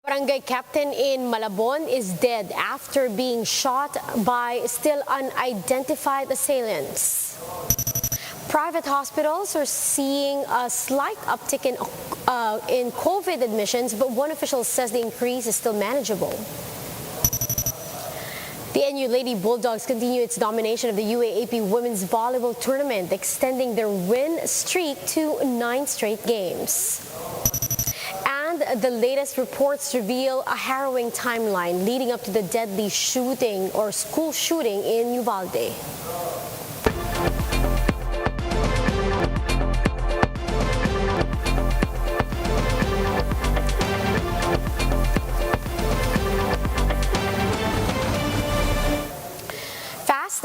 Barangay captain in Malabon is dead after being shot by still unidentified assailants. Private hospitals are seeing a slight uptick in COVID admissions, but one official says the increase is still manageable. The NU Lady Bulldogs continue its domination of the UAAP Women's Volleyball Tournament, extending their win streak to 9 straight games. And the latest reports reveal a harrowing timeline leading up to the deadly shooting or school shooting in Uvalde.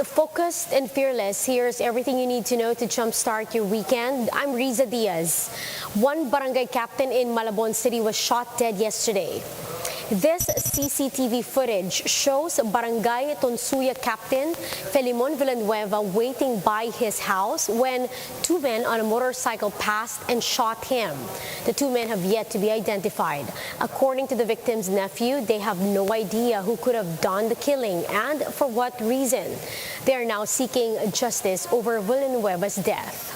Focused and fearless, here's everything you need to know to jumpstart your weekend. I'm Riza Diaz. One barangay captain in Malabon City was shot dead yesterday. This CCTV footage shows Barangay Tonsuya Captain Felimon Villanueva waiting by his house when 2 men on a motorcycle passed and shot him. The 2 men have yet to be identified. According to the victim's nephew, they have no idea who could have done the killing and for what reason. They are now seeking justice over Villanueva's death.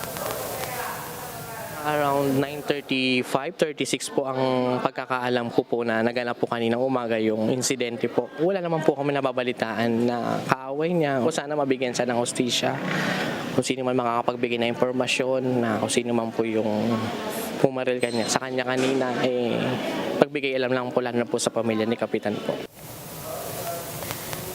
Around 9:35, 36 po ang pagkakaalam ko po na naganap po kaninang umaga yung insidente po. Wala naman po kami nababalitaan na kaaway niya o sana mabigyan siya ng hustisya. Kung sino man makakapagbigay na impormasyon na kung sino man po yung pumaril kanya sa kanya kanina, pagbigay alam lang po lalo na po sa pamilya ni Kapitan po.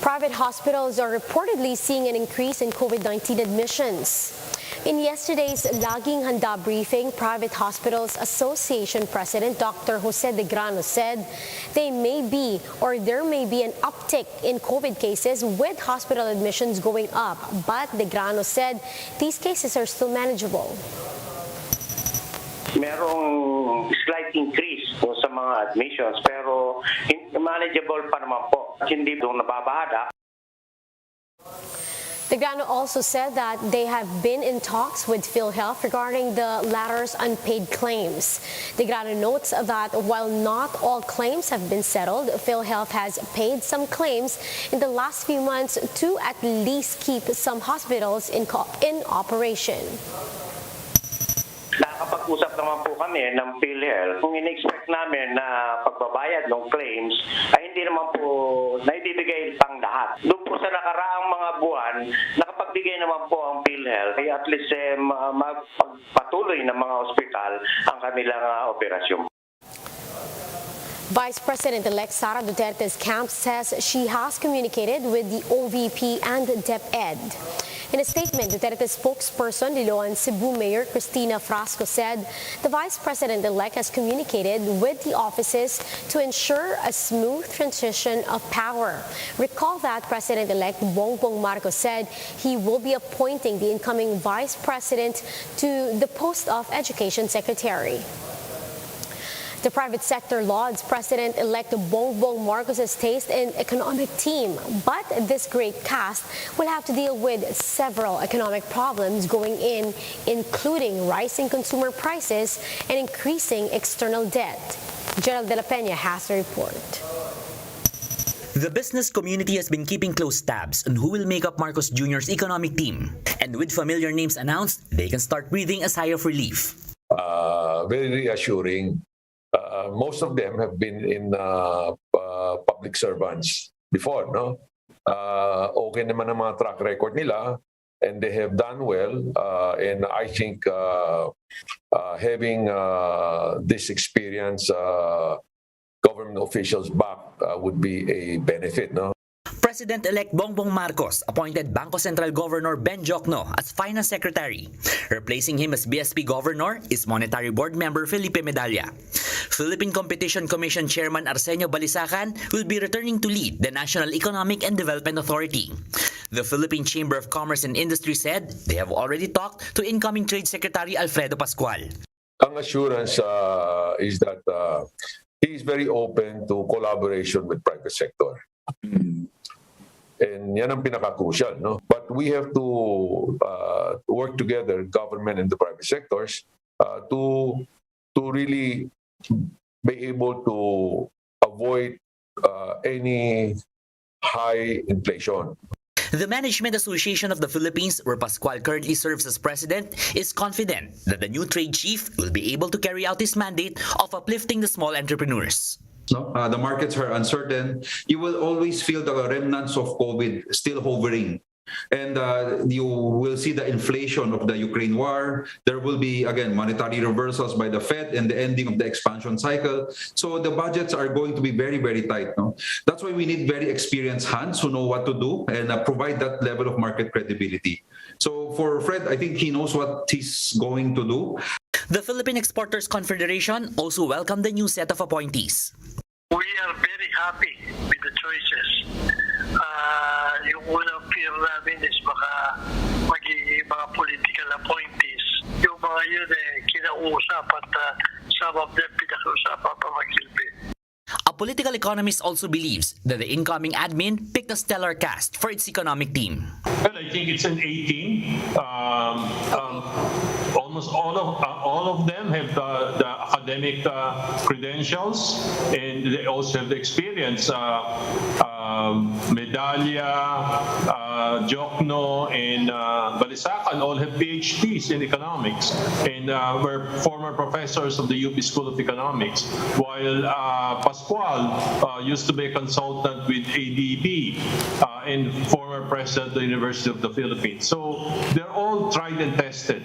Private hospitals are reportedly seeing an increase in COVID-19 admissions. In yesterday's Laging Handa briefing, Private Hospitals Association President Dr. Jose De Grano said there may be an uptick in COVID cases with hospital admissions going up. But De Grano said these cases are still manageable. Merong slight increase po sa mga admissions pero manageable pa naman po. Hindi doon nababahada. De Grano also said that they have been in talks with PhilHealth regarding the latter's unpaid claims. De Grano notes that while not all claims have been settled, PhilHealth has paid some claims in the last few months to at least keep some hospitals in operation. Nakakapag-usap naman po kami ng PhilHealth. Kung in-expect namin na pagbabayad ng claims ay hindi naman po naibibigay pang lahat. Doon po sa nakaraang mga buwan, nakapagbigay naman po ang PhilHealth ay at least magpatuloy ng mga ospital ang kanilang operasyon. Vice President-elect Sara Duterte's camp says she has communicated with the OVP and DepEd. In a statement, Duterte's spokesperson, Liloan Cebu Mayor Cristina Frasco said the Vice President-elect has communicated with the offices to ensure a smooth transition of power. Recall that President-elect Bongbong Marcos said he will be appointing the incoming Vice President to the post of Education Secretary. The private sector lauds President-elect Bongbong Marcos's taste and economic team, but this great cast will have to deal with several economic problems going in, including rising consumer prices and increasing external debt. Gerald De La Peña has a report. The business community has been keeping close tabs on who will make up Marcos Jr.'s economic team. And with familiar names announced, they can start breathing a sigh of relief. Very reassuring. Most of them have been in public servants before, no? Okay naman ang mga track record nila and they have done well. And I think having this experience government officials back would be a benefit, no? President-elect Bongbong Marcos appointed Bangko Sentral Governor Ben Jocno as Finance Secretary. Replacing him as BSP Governor is Monetary Board member Felipe Medalla. Philippine Competition Commission Chairman Arsenio Balisacan will be returning to lead the National Economic and Development Authority. The Philippine Chamber of Commerce and Industry said they have already talked to incoming Trade Secretary Alfredo Pascual. Ang assurance is that he is very open to collaboration with private sector. And yan ang pinaka-crucial, no? But we have to work together, government and the private sectors, to really be able to avoid any high inflation. The Management Association of the Philippines, where Pascual currently serves as president, is confident that the new trade chief will be able to carry out his mandate of uplifting the small entrepreneurs. No? The markets are uncertain. You will always feel the remnants of COVID still hovering. And you will see the inflation of the Ukraine war. There will be, again, monetary reversals by the Fed and the ending of the expansion cycle. So the budgets are going to be very, very tight. No? That's why we need very experienced hands who know what to do and provide that level of market credibility. So for Fred, I think he knows what he's going to do. The Philippine Exporters Confederation also welcomed the new set of appointees. We are very happy with the choices. Yung unang fear namin is baka magiging mga political appointees. Yung mga yun kinausap at some of them pinag-usapan pa magsilbi. A political economist also believes that the incoming admin picked a stellar cast for its economic team. Well, I think it's an 18. Almost all of them have the academic credentials, and they also have the experience. Medalla, Jokno, and Balisacan all have PhDs in economics and were former professors of the UP School of Economics, while Pascual used to be a consultant with ADB and former president of the University of the Philippines. So they're all tried and tested.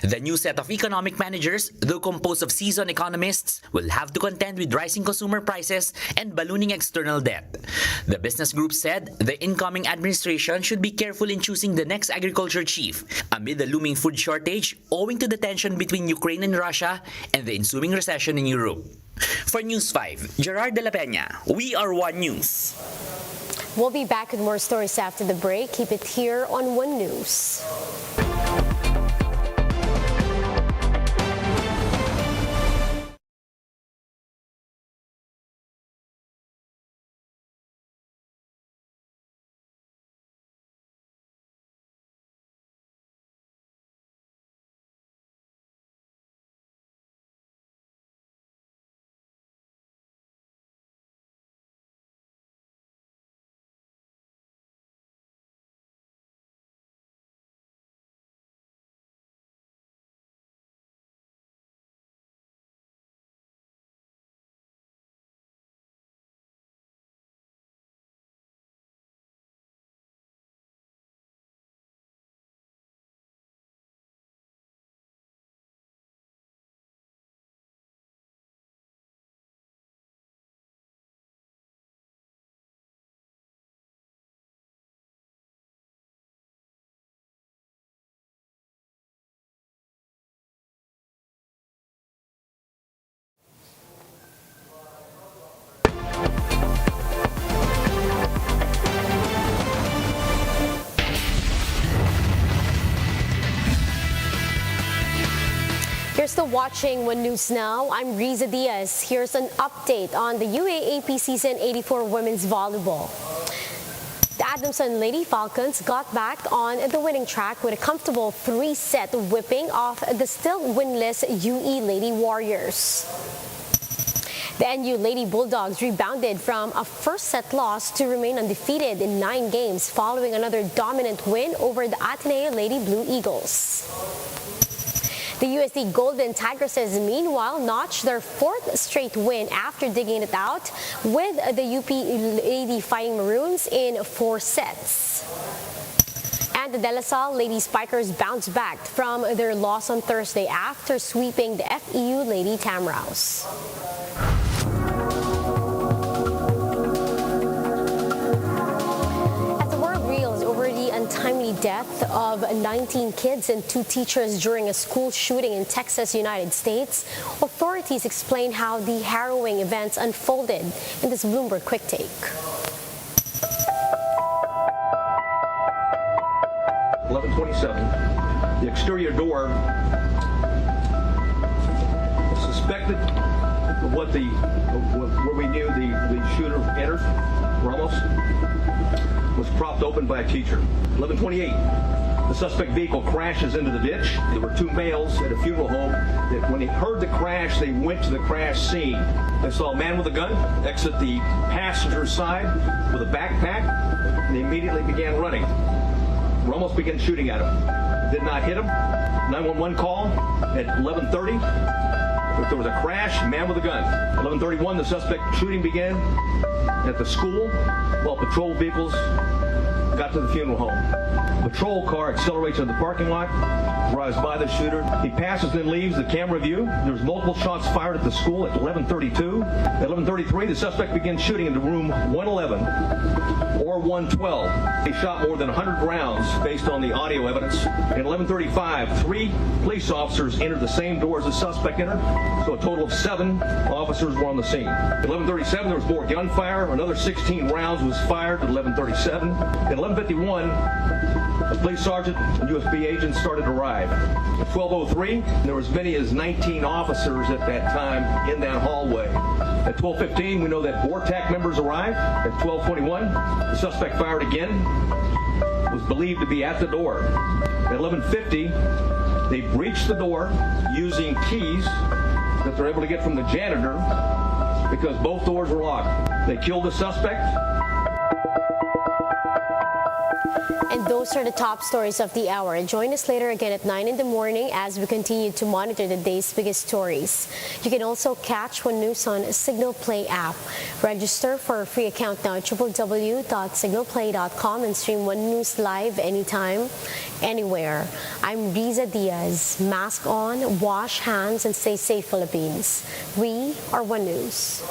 The new set of economic managers, though composed of seasoned economists, will have to contend with rising consumer prices and ballooning external debt. The business group said the incoming administration should be careful in choosing the next agriculture chief amid the looming food shortage owing to the tension between Ukraine and Russia and the ensuing recession in Europe. For News 5, Gerard de la Peña, We Are One News. We'll be back with more stories after the break. Keep it here on One News. You're still watching One News Now. I'm Riza Diaz. Here's an update on the UAAP Season 84 Women's Volleyball. The Adamson Lady Falcons got back on the winning track with a comfortable 3-set whipping off the still winless UE Lady Warriors. The NU Lady Bulldogs rebounded from a first-set loss to remain undefeated in 9 games following another dominant win over the Ateneo Lady Blue Eagles. The USD Golden Tigresses, meanwhile, notched their 4th straight win after digging it out with the UP Lady Fighting Maroons in 4 sets. And the De La Salle Lady Spikers bounced back from their loss on Thursday after sweeping the FEU Lady Tamraws. Untimely death of 19 kids and 2 teachers during a school shooting in Texas, United States. Authorities explain how the harrowing events unfolded in this Bloomberg Quick Take. .27, the exterior door suspected where we knew the shooter entered, Ramos, was propped open by a teacher. 11:28. The suspect vehicle crashes into the ditch. There were two males at a funeral home that when they heard the crash, they went to the crash scene. They saw a man with a gun exit the passenger side with a backpack, and they immediately began running. We almost began shooting at him. Did not hit him. 911 call at 11:30. There was a crash, man with a gun. 11:31, the suspect shooting began at the school while patrol vehicles got to the funeral home. A patrol car accelerates into the parking lot, drives by the shooter. He passes and leaves the camera view. There's multiple shots fired at the school at 11:32. At 11:33, the suspect begins shooting into room 111 or 112. He shot more than 100 rounds based on the audio evidence. At 11:35, 3 police officers entered the same door as the suspect entered, so a total of 7 officers were on the scene. At 11:37, there was more gunfire. Another 16 rounds was fired at 11:37. At 11:51, a police sergeant and USB agents started to arrive. At 12:03, there were as many as 19 officers at that time in that hallway. At 12:15, we know that BORTAC members arrived. At 12:21, the suspect fired again, was believed to be at the door. At 11:50, they breached the door using keys that they're able to get from the janitor because both doors were locked. They killed the suspect. And those are the top stories of the hour. Join us later again at 9 in the morning as we continue to monitor the day's biggest stories. You can also catch One News on Signal Play app. Register for a free account now at www.signalplay.com and stream One News live anytime, anywhere. I'm Riza Diaz. Mask on, wash hands, and stay safe, Philippines. We are One News.